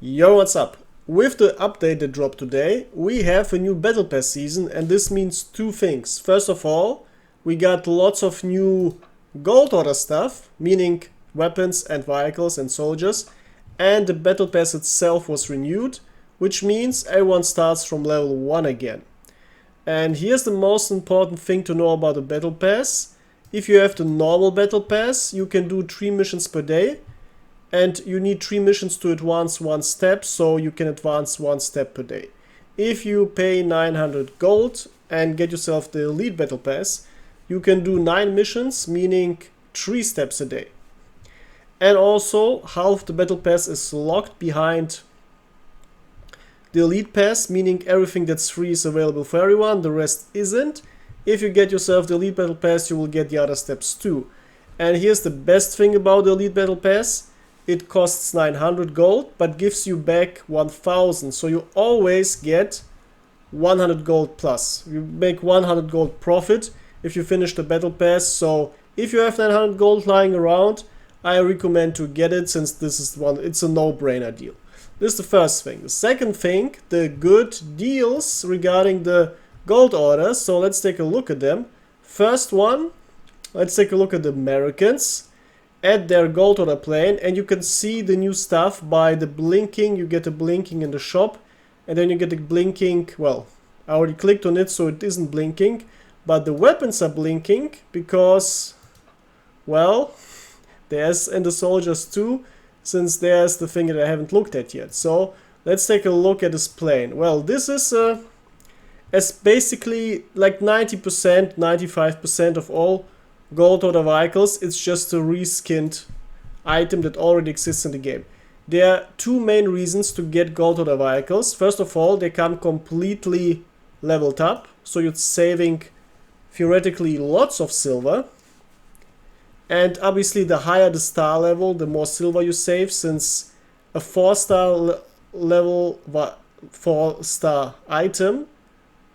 Yo, what's up? With the update that dropped today, we have a new Battle Pass season, and this means two things. First of all, we got lots of new gold order stuff, meaning weapons and vehicles and soldiers, and the Battle Pass itself was renewed, which means everyone starts from level 1 again. And here's the most important thing to know about the Battle Pass. If you have the normal Battle Pass, you can do 3 missions per day. And you need 3 missions to advance 1 step, so you can advance 1 step per day. If you pay 900 gold and get yourself the Elite Battle Pass, you can do 9 missions, meaning 3 steps a day. And also, half the Battle Pass is locked behind the Elite Pass, meaning everything that's free is available for everyone, the rest isn't. If you get yourself the Elite Battle Pass, you will get the other steps too. And here's the best thing about the Elite Battle Pass. It costs 900 gold, but gives you back 1000. So you always get 100 gold plus. You make 100 gold profit if you finish the battle pass. So if you have 900 gold lying around, I recommend to get it, since this is it's a no-brainer deal. This is the first thing. The second thing, the good deals regarding the gold orders. So let's take a look at them. First one, let's take a look at the Americans. Add their gold order plane, and you can see the new stuff by the blinking. You get a blinking in the shop, and then you get a blinking. Well, I already clicked on it, so it isn't blinking, but the weapons are blinking because, well, there's, and the soldiers too, since there's the thing that I haven't looked at yet. So let's take a look at this plane. Well, this is as basically like 90%, 95% of all gold order vehicles. It's just a reskinned item that already exists in the game. There are two main reasons to get gold order vehicles. First of all, they come completely leveled up, so you're saving theoretically lots of silver. And obviously the higher the star level, the more silver you save, since a 4-star level 4-star item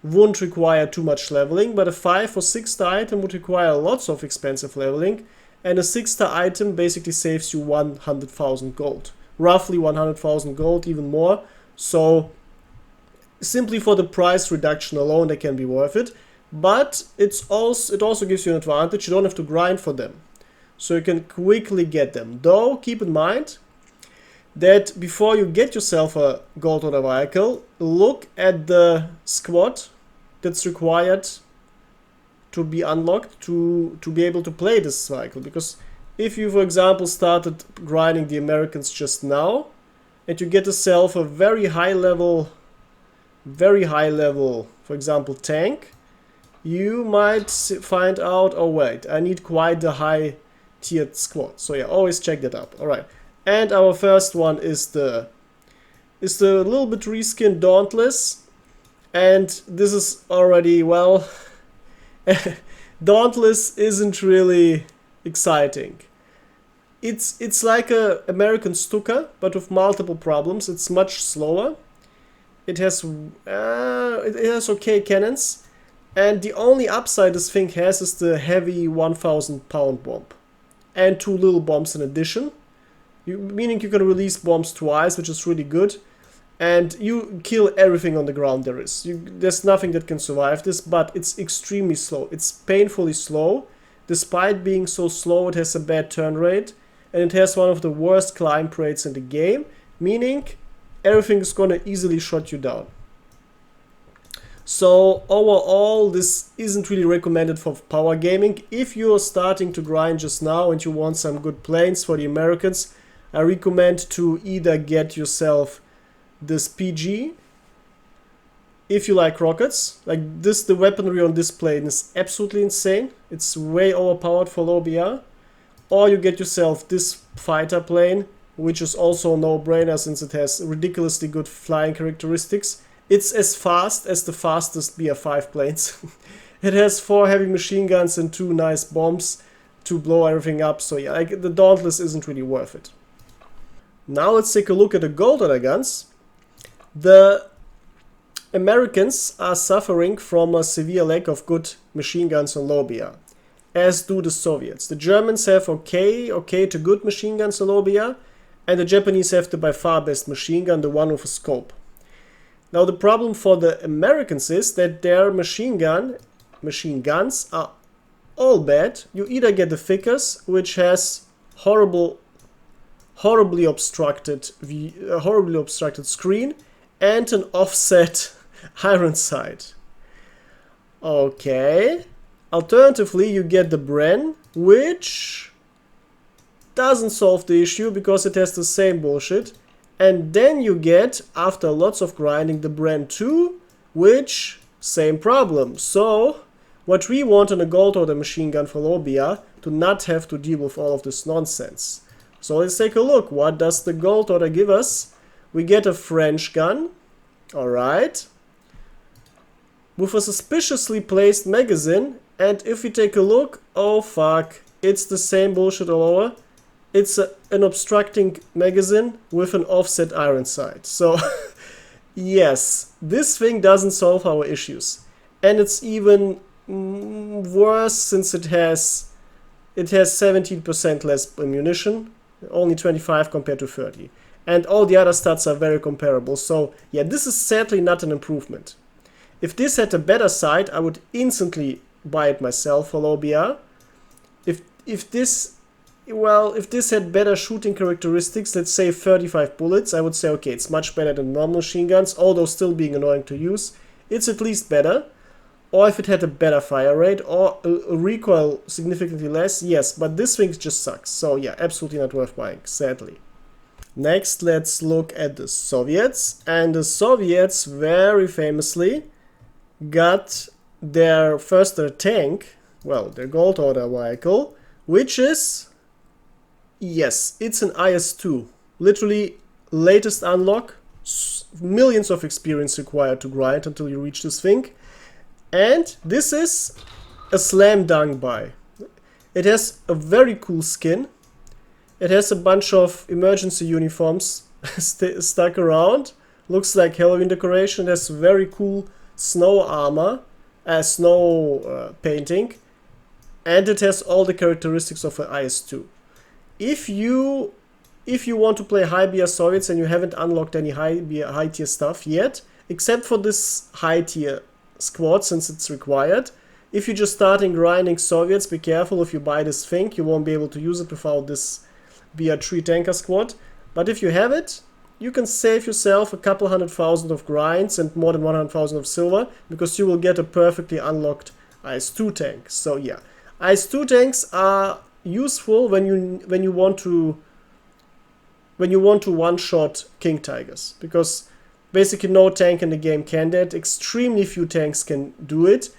won't require too much leveling, but a 5 or 6-star item would require lots of expensive leveling, and a 6-star item basically saves you 100,000 gold. Roughly 100,000 gold, even more. So simply for the price reduction alone, they can be worth it. But it also gives you an advantage. You don't have to grind for them, so you can quickly get them. Though, keep in mind that before you get yourself a gold order vehicle, look at the squad that's required to be unlocked to be able to play this vehicle. Because if you, for example, started grinding the Americans just now, and you get yourself a very high level, for example, tank, you might find out, oh wait, I need quite a high tiered squad. So yeah, always check that out. Alright. And our first one is the little bit reskinned Dauntless. And this is already, well, Dauntless isn't really exciting. It's like a American Stuka, but with multiple problems. It's much slower. It has okay cannons, and the only upside this thing has is the heavy 1,000 pound bomb, and 2 little bombs in addition. Meaning you can release bombs twice, which is really good. And you kill everything on the ground there is. There's nothing that can survive this, but it's extremely slow. It's painfully slow. Despite being so slow, it has a bad turn rate. And it has one of the worst climb rates in the game. Meaning everything is gonna easily shut you down. So overall, this isn't really recommended for power gaming. If you're starting to grind just now and you want some good planes for the Americans, I recommend to either get yourself this PG, if you like rockets. Like this, the weaponry on this plane is absolutely insane. It's way overpowered for low BR. Or you get yourself this fighter plane, which is also a no-brainer since it has ridiculously good flying characteristics. It's as fast as the fastest BR5 planes. It has 4 heavy machine guns and 2 nice bombs to blow everything up. So yeah, like the Dauntless isn't really worth it. Now let's take a look at the gold order guns. The Americans are suffering from a severe lack of good machine guns on low BR, as do the Soviets. The Germans have okay to good machine guns on low BR, and the Japanese have the by far best machine gun, the one with a scope. Now the problem for the Americans is that their machine guns are all bad. You either get the Vickers, which has horribly obstructed screen and an offset iron sight. Okay. Alternatively, you get the Bren, which doesn't solve the issue because it has the same bullshit. And then you get, after lots of grinding, the Bren 2, which, same problem. So, what we want in a gold order machine gun for Lobia, to not have to deal with all of this nonsense. So let's take a look. What does the gold order give us? We get a French gun. Alright. With a suspiciously placed magazine. And if we take a look, oh fuck, it's the same bullshit all over. It's an obstructing magazine with an offset iron sight. So, yes, this thing doesn't solve our issues. And it's even worse since it has 17% less ammunition, only 25 compared to 30. And all the other stats are very comparable. So, yeah, this is sadly not an improvement. If this had a better sight, I would instantly buy it myself for low BR. If this had better shooting characteristics, let's say 35 bullets, I would say, okay, it's much better than normal machine guns, although still being annoying to use. It's at least better. Or if it had a better fire rate or a recoil significantly less, yes, but this thing just sucks. So yeah, absolutely not worth buying, sadly. Next, let's look at the Soviets. And the Soviets very famously got their tank, well, their gold order vehicle, which is, yes, it's an IS-2. Literally, latest unlock, millions of experience required to grind until you reach this thing. And this is a slam dunk buy. It has a very cool skin. It has a bunch of emergency uniforms stuck around. Looks like Halloween decoration. It has very cool snow armor, snow painting. And it has all the characteristics of an IS-2. If you want to play high BR Soviets and you haven't unlocked any high tier stuff yet, except for this high tier squad since it's required, if you're just starting grinding Soviets, be careful. If you buy this thing, you won't be able to use it without this BR3 tanker squad. But if you have it, you can save yourself a couple 100,000 of grinds and more than 100,000 of silver, because you will get a perfectly unlocked IS-2 tank. So yeah, IS-2 tanks are useful when you want to one-shot King Tigers, because basically no tank in the game can that. Extremely few tanks can do it,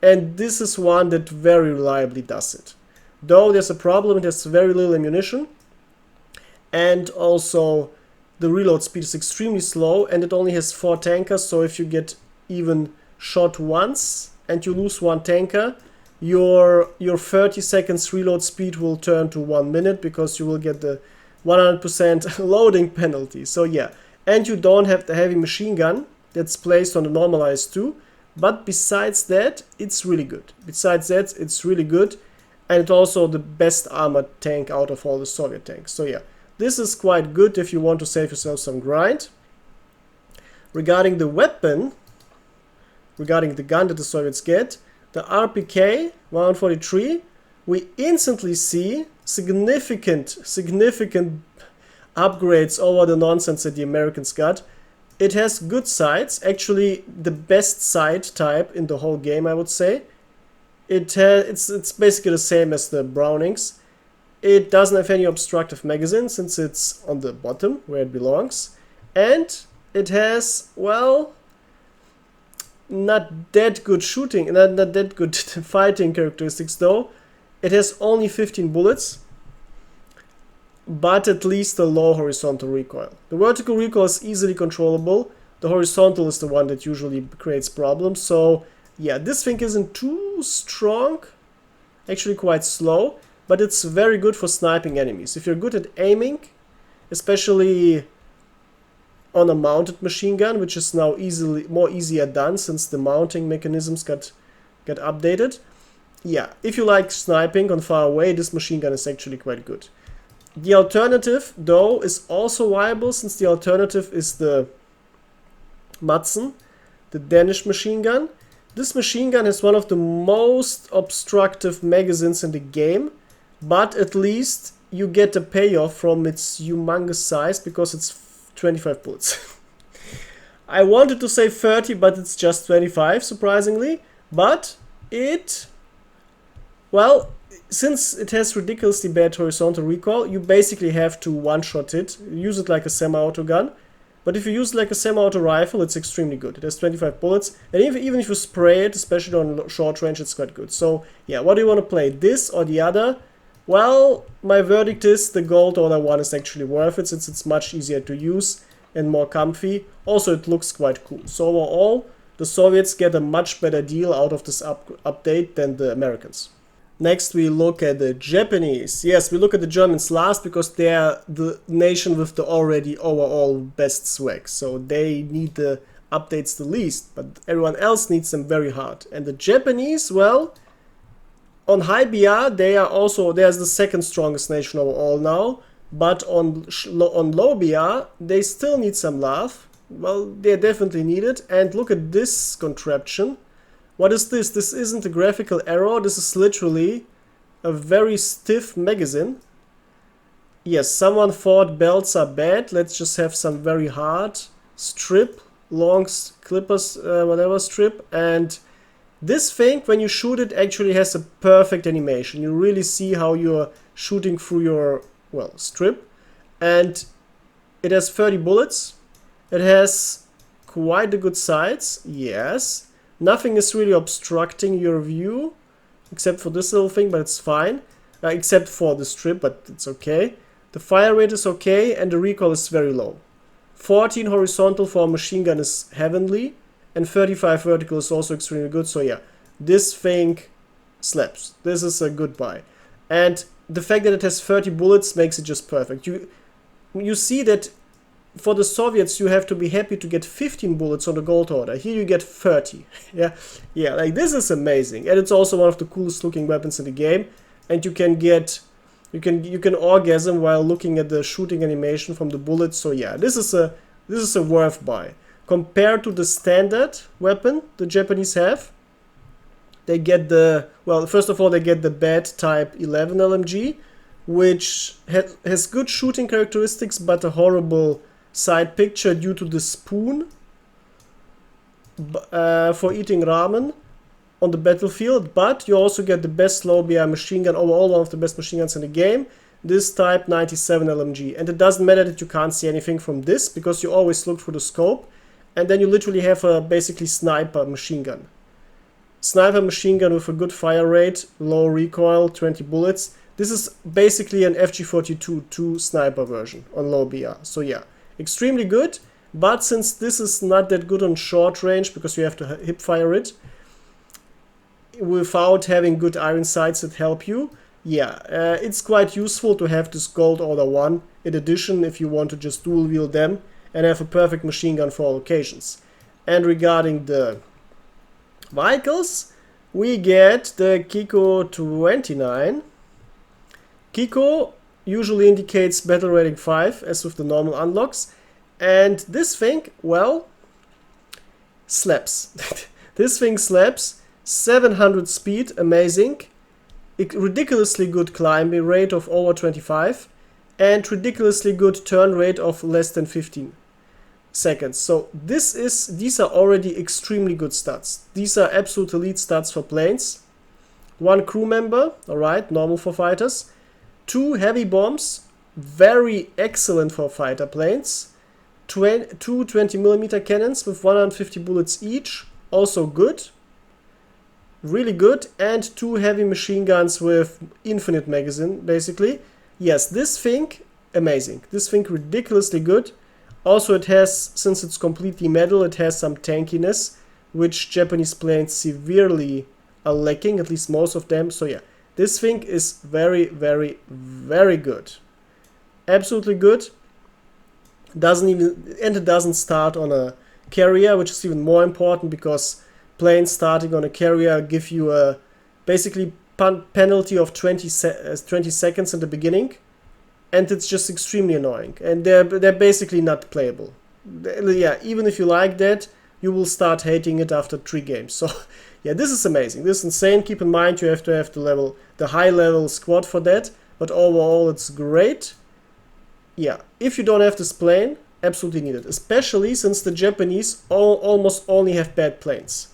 and this is one that very reliably does it. Though there's a problem, it has very little ammunition, and also the reload speed is extremely slow, and it only has 4 tankers, so if you get even shot once and you lose 1 tanker, your 30 seconds reload speed will turn to 1 minute, because you will get the 100% loading penalty. So yeah, and you don't have the heavy machine gun that's placed on the normal IS-2, but besides that, it's really good. And it's also the best armored tank out of all the Soviet tanks. So yeah, this is quite good if you want to save yourself some grind. Regarding the weapon, regarding the gun that the Soviets get, the RPK 143, we instantly see significant upgrades over the nonsense that the Americans got. It has good sights, actually the best sight type in the whole game, I would say. It's basically the same as the Brownings. It doesn't have any obstructive magazine since it's on the bottom where it belongs. And it has, well, not that good shooting, not that good fighting characteristics though. It has only 15 bullets, but at least a low horizontal recoil. The vertical recoil is easily controllable. The horizontal is the one that usually creates problems. So yeah, this thing isn't too strong, actually quite slow, but it's very good for sniping enemies. If you're good at aiming, especially on a mounted machine gun, which is now easier done since the mounting mechanisms got updated. Yeah, if you like sniping on far away, this machine gun is actually quite good. The alternative, though, is also viable, since the alternative is the Madsen, the Danish machine gun. This machine gun is one of the most obstructive magazines in the game, but at least you get a payoff from its humongous size, because it's 25 bullets. I wanted to say 30, but it's just 25, surprisingly. But it, well, since it has ridiculously bad horizontal recoil, you basically have to one-shot it. Use it like a semi-auto gun. But if you use it like a semi-auto rifle, it's extremely good. It has 25 bullets. And even if you spray it, especially on short range, it's quite good. So, yeah, what do you want to play? This or the other? Well, my verdict is the Gold Order one is actually worth it, since it's much easier to use and more comfy. Also, it looks quite cool. So overall, the Soviets get a much better deal out of this update than the Americans. Next, we look at the Japanese. Yes, we look at the Germans last, because they are the nation with the already overall best swag. So they need the updates the least, but everyone else needs them very hard. And the Japanese, well, on high BR, there's the second strongest nation overall now. But on low BR, they still need some love. Well, they definitely need it. And look at this contraption. What is this? This isn't a graphical error. This is literally a very stiff magazine. Yes, someone thought belts are bad. Let's just have some very hard strip, long clippers, whatever strip. And this thing, when you shoot it, actually has a perfect animation. You really see how you're shooting through your, well, strip. And it has 30 bullets. It has quite a good sights. Yes. Nothing is really obstructing your view, except for this little thing, but it's fine. Except for the strip, but it's okay. The fire rate is okay, and the recoil is very low. 14 horizontal for a machine gun is heavenly, and 35 vertical is also extremely good. So yeah, this thing slaps. This is a good buy. And the fact that it has 30 bullets makes it just perfect. You see that for the Soviets, you have to be happy to get 15 bullets on the Gold Order. Here you get 30. Yeah, like this is amazing. And it's also one of the coolest looking weapons in the game. And you can orgasm while looking at the shooting animation from the bullets. So yeah, this is a worth buy. Compared to the standard weapon the Japanese have, they get first of all, they get the bad Type 11 LMG, which has good shooting characteristics, but a horrible side picture due to the spoon for eating ramen on the battlefield. But you also get the best low BR machine gun, overall one of the best machine guns in the game, this Type 97 LMG. And it doesn't matter that you can't see anything from this, because you always look through the scope, and then you literally have a basically sniper machine gun. Sniper machine gun with a good fire rate, low recoil, 20 bullets. This is basically an FG42-2 sniper version on low BR. So yeah, extremely good, but since this is not that good on short range, because you have to hip fire it without having good iron sights that help you, yeah, it's quite useful to have this Gold Order 1 in addition if you want to just dual wield them and have a perfect machine gun for all occasions. And regarding the vehicles, we get the Kiko 29. Kiko usually indicates battle rating 5, as with the normal unlocks. And this thing, well, slaps. This thing slaps. 700 speed, amazing. Ridiculously good climbing rate of over 25. And ridiculously good turn rate of less than 15 seconds. So these are already extremely good stats. These are absolute elite stats for planes. 1 crew member, alright, normal for fighters. 2 heavy bombs, very excellent for fighter planes. 2 20mm cannons with 150 bullets each, also good. Really good. And 2 heavy machine guns with infinite magazine, basically. Yes, this thing, amazing. This thing ridiculously good. Also, it has, since it's completely metal, it has some tankiness, which Japanese planes severely are lacking, at least most of them. So yeah, this thing is very, very, very good. Absolutely good. It doesn't start on a carrier, which is even more important, because planes starting on a carrier give you a basically penalty of 20 seconds in the beginning. and it's just extremely annoying, and they're basically not playable. Yeah, even if you like that, you will start hating it after 3 games. So yeah, this is amazing. This is insane. Keep in mind you have to have the high level squad for that, but overall it's great. Yeah, if you don't have this plane, absolutely need it, especially since the Japanese almost only have bad planes.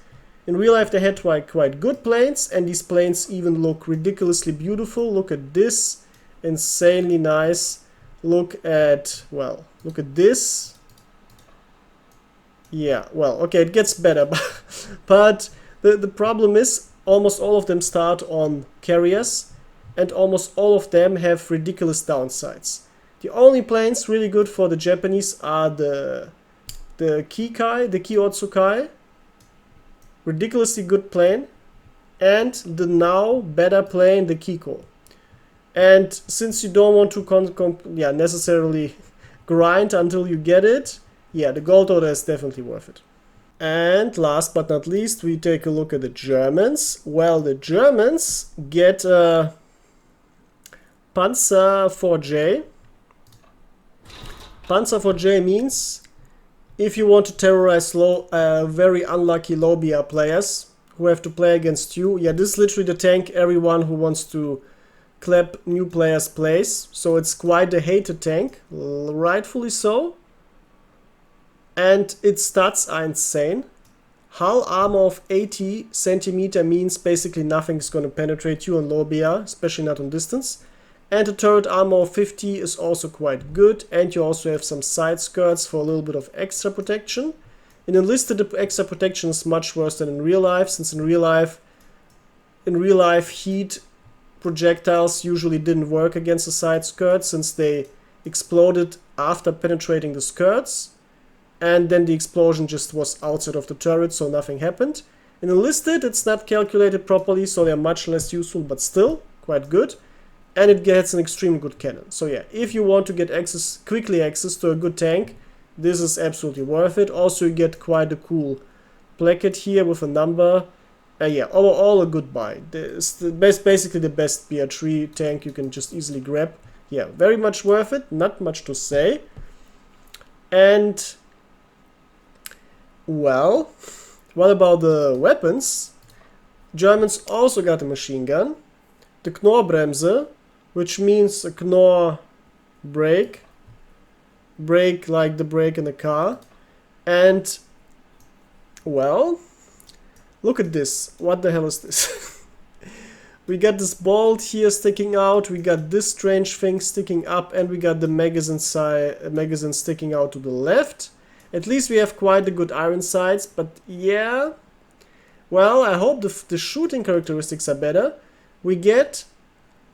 In real life they had quite good planes, and these planes even look ridiculously beautiful. Look at this, insanely nice. Look at this. Yeah, well, okay, it gets better, but the problem is almost all of them start on carriers, and almost all of them have ridiculous downsides. The only planes really good for the Japanese are the Kikai, the Kyotsukai, ridiculously good plane, and the now better plane, the Kiko. And since you don't want to necessarily grind until you get it, yeah, the gold order is definitely worth it. And last but not least, we take a look at the Germans. Well, the Germans get Panzer 4J. Panzer 4J means if you want to terrorize very unlucky low BR players who have to play against you, yeah, this is literally the tank everyone who wants to clap new players plays. So it's quite a hated tank, rightfully so. And its stats are insane. Hull armor of 80 centimeter means basically nothing is going to penetrate you on low BR, especially not on distance. And the turret armor of 50 is also quite good, and you also have some side skirts for a little bit of extra protection. In Enlisted, the extra protection is much worse than in real life, since in real life heat projectiles usually didn't work against the side skirts, since they exploded after penetrating the skirts, and then the explosion just was outside of the turret, so nothing happened. In Enlisted, it's not calculated properly, so they're much less useful, but still quite good. And it gets an extremely good cannon. So yeah, if you want to get quickly access to a good tank, this is absolutely worth it. Also, you get quite a cool placket here with a number. Yeah, overall a good buy. It's basically the best BR3 tank you can just easily grab. Yeah, very much worth it. Not much to say. And well, what about the weapons? Germans also got a machine gun, the Knorr Bremse, which means a Knorr brake like the brake in a car. And well, look at this. What the hell is this? We got this bolt here sticking out, we got this strange thing sticking up, and we got the magazine sticking out to the left. At least we have quite a good iron sights, but yeah, well, I hope the shooting characteristics are better. We get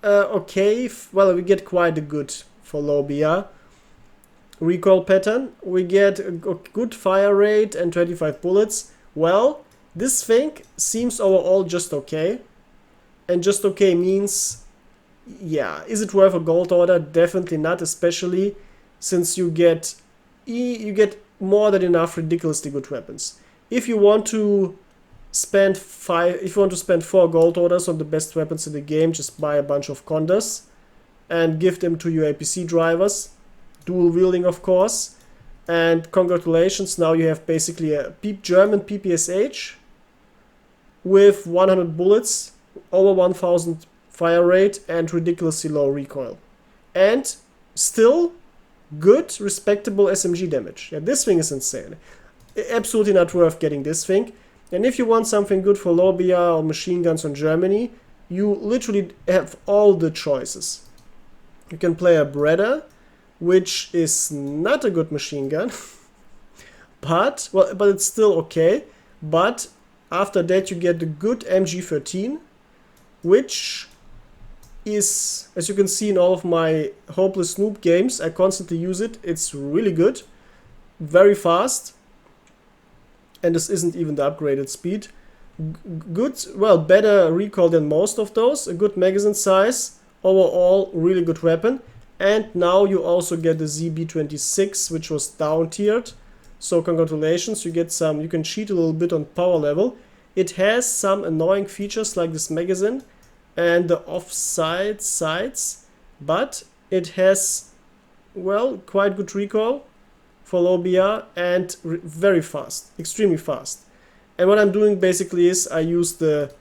we get quite a good for low BR recoil pattern. We get a good fire rate and 25 bullets. Well, this thing seems overall just okay. And just okay means, yeah, is it worth a gold order? Definitely not, especially since you get more than enough ridiculously good weapons. If you want to spend 4 gold orders on the best weapons in the game, just buy a bunch of Condors and give them to your APC drivers. Dual wielding, of course. And congratulations, now you have basically a German PPSH with 100 bullets, over 1000 fire rate, and ridiculously low recoil. And still good, respectable SMG damage. Yeah, this thing is insane. Absolutely not worth getting this thing. And if you want something good for low BR or machine guns on Germany, you literally have all the choices. You can play a Breda, which is not a good machine gun, but it's still okay. But after that you get the good MG13, which is, as you can see in all of my Hopeless Noob games, I constantly use it. It's really good, very fast. And this isn't even the upgraded speed. Good, well, better recoil than most of those. A good magazine size. Overall, really good weapon. And now you also get the ZB26, which was down tiered. So congratulations, you get some, you can cheat a little bit on power level. It has some annoying features like this magazine and the offside sights. But it has, well, quite good recoil for low BR and very fast, extremely fast. And what I'm doing basically is I use the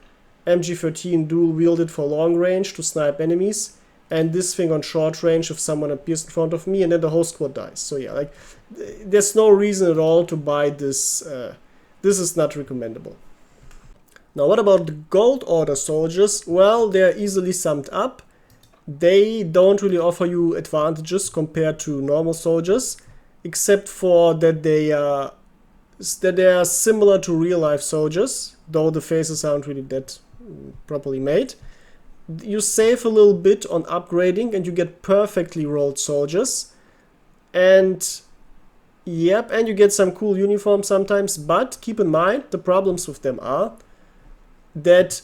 MG13 dual wielded for long range to snipe enemies, and this thing on short range if someone appears in front of me, and then the whole squad dies. So yeah, like, there's no reason at all to buy this. This is not recommendable. Now, what about the gold order soldiers? Well, they're easily summed up. They don't really offer you advantages compared to normal soldiers, except for that they are similar to real-life soldiers, though the faces aren't really that properly made. You save a little bit on upgrading and you get perfectly rolled soldiers. And yep, and you get some cool uniforms sometimes, but keep in mind the problems with them are that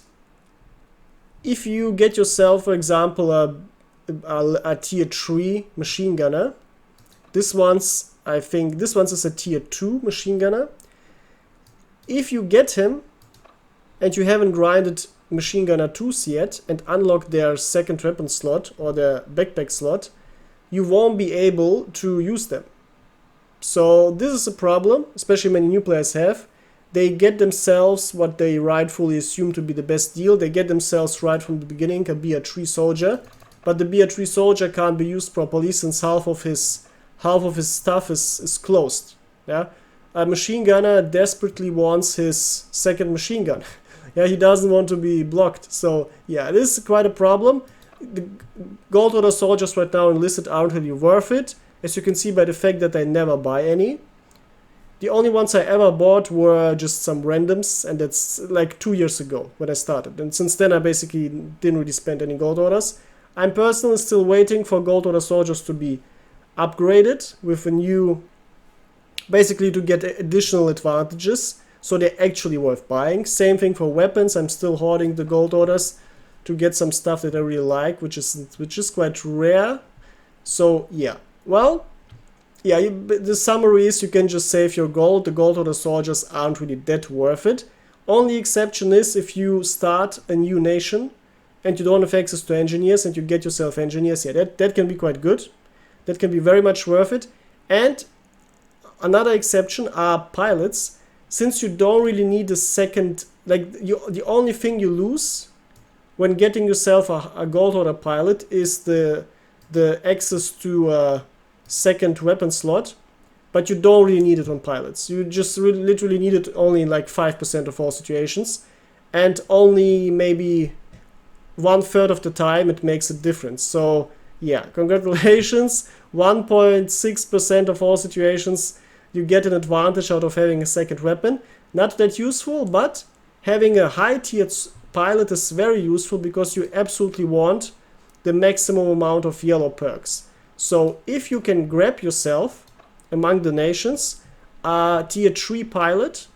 if you get yourself, for example, a tier 3 machine gunner, I think this one's is a tier 2 machine gunner. If you get him and you haven't grinded machine gunner 2s yet and unlock their second weapon slot or their backpack slot, you won't be able to use them. So this is a problem, especially many new players have. They get themselves what they rightfully assume to be the best deal. They get themselves right from the beginning a BR3 soldier, but the BR3 soldier can't be used properly since half of his stuff is closed. Yeah, a machine gunner desperately wants his second machine gun. Yeah, he doesn't want to be blocked. So yeah, this is quite a problem. The gold order soldiers right now enlisted aren't really worth it, as you can see by the fact that I never buy any. The only ones I ever bought were just some randoms, and that's like 2 years ago when I started. And since then I basically didn't really spend any gold orders. I'm personally still waiting for gold order soldiers to be upgraded with a new, basically to get additional advantages, so they're actually worth buying. Same thing for weapons. I'm still hoarding the gold orders to get some stuff that I really like, which is quite rare. So yeah, well, yeah, the summary is you can just save your gold. The gold order soldiers aren't really that worth it. Only exception is if you start a new nation and you don't have access to engineers and you get yourself engineers. Yeah, that can be quite good. That can be very much worth it. And another exception are pilots. Since you don't really need a second, like the only thing you lose when getting yourself a gold order pilot is the access to a second weapon slot, but you don't really need it on pilots. You just literally need it only in like 5% of all situations, and only maybe 1/3 of the time it makes a difference. So yeah, congratulations, 1.6% of all situations you get an advantage out of having a second weapon. Not that useful, but having a high tiered pilot is very useful because you absolutely want the maximum amount of yellow perks. So if you can grab yourself among the nations a tier 3 pilot,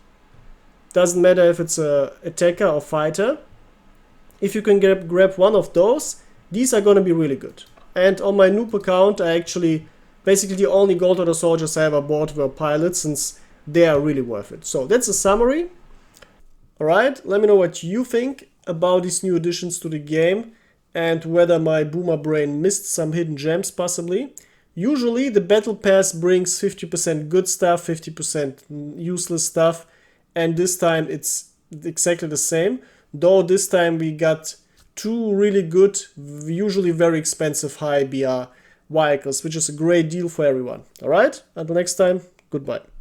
doesn't matter if it's a attacker or fighter, if you can grab one of those, these are going to be really good. And on my noob account, I actually, basically the only gold order soldiers I ever bought were pilots, since they are really worth it. So that's a summary. Alright, let me know what you think about these new additions to the game, and whether my boomer brain missed some hidden gems possibly. Usually the battle pass brings 50% good stuff, 50% useless stuff, and this time it's exactly the same, though this time we got 2 really good, usually very expensive high BR vehicles, which is a great deal for everyone. Alright, until next time, goodbye.